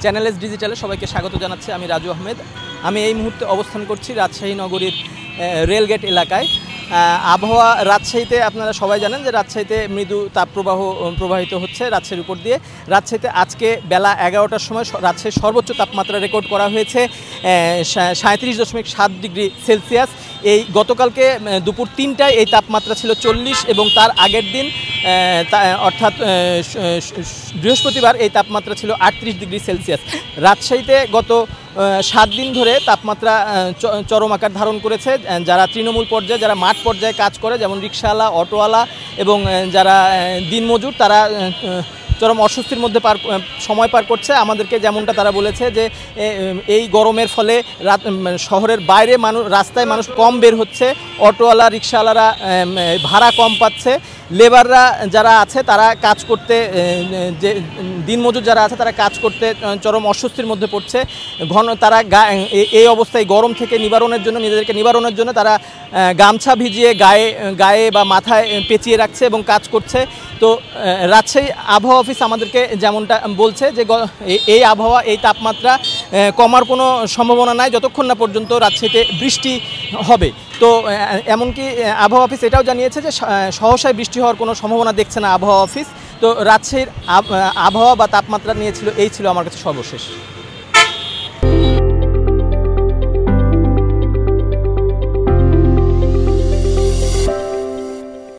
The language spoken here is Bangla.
চ্যানেলএস ডিজিটালে সবাইকে স্বাগত জানাচ্ছি। আমি রাজু আহমেদ। আমি এই মুহূর্তে অবস্থান করছি রাজশাহী নগরীর রেলগেট এলাকায়। আবহাওয়া রাজশাহীতে আপনারা সবাই জানেন যে রাজশাহীতে মৃদু তাপপ্রবাহ প্রবাহিত হচ্ছে রাজশাহীর উপর দিয়ে। রাজশাহীতে আজকে বেলা 11টার সময় রাজশাহীর সর্বোচ্চ তাপমাত্রা রেকর্ড করা হয়েছে 37.7 ডিগ্রি সেলসিয়াস। এই গতকালকে দুপুর 3টায় এই তাপমাত্রা ছিল 40 এবং তার আগের দিন অর্থাৎ বৃহস্পতিবার এই তাপমাত্রা ছিল 38 ডিগ্রি সেলসিয়াস। রাজশাহীতে গত 7 দিন ধরে তাপমাত্রা চরম আকার ধারণ করেছে। যারা তৃণমূল পর্যায়ে, যারা মাঠ পর্যায়ে কাজ করে, যেমন রিকশাওয়ালা, অটোওয়ালা এবং যারা দিনমজুর, তারা চরম অস্বস্তির মধ্যে সময় পার করছে। আমাদেরকে যেমনটা তারা বলেছে যে এই গরমের ফলে শহরের বাইরে রাস্তায় মানুষ কম বের হচ্ছে, অটোওয়ালা রিকশাওয়ালারা ভাড়া কম পাচ্ছে, লেবাররা যারা আছে তারা কাজ করতে, যে দিনমজুর যারা আছে তারা কাজ করতে চরম অস্বস্তির মধ্যে পড়ছে। তারা এই অবস্থায় গরম থেকে নিবারণের জন্য, নিজেদেরকে নিবারণের জন্য তারা গামছা ভিজিয়ে গায়ে বা মাথায় পেঁচিয়ে রাখছে এবং কাজ করছে। তো রাজশাহী আবহাওয়া অফিস আমাদেরকে যেমনটা বলছে যে এই আবহাওয়া, এই তাপমাত্রা কমার কোনো সম্ভাবনা নাই যতক্ষণ না পর্যন্ত রাজশাহীতে বৃষ্টি হবে। তো এমনকি আবহাওয়া অফিস এটাও জানিয়েছে যে সহসায় বৃষ্টি হওয়ার কোনো সম্ভাবনা দেখছে না আবহাওয়া অফিস। তো রাজশাহীর আবহাওয়া বা তাপমাত্রা নিয়ে এই ছিল আমার কাছে সর্বশেষ।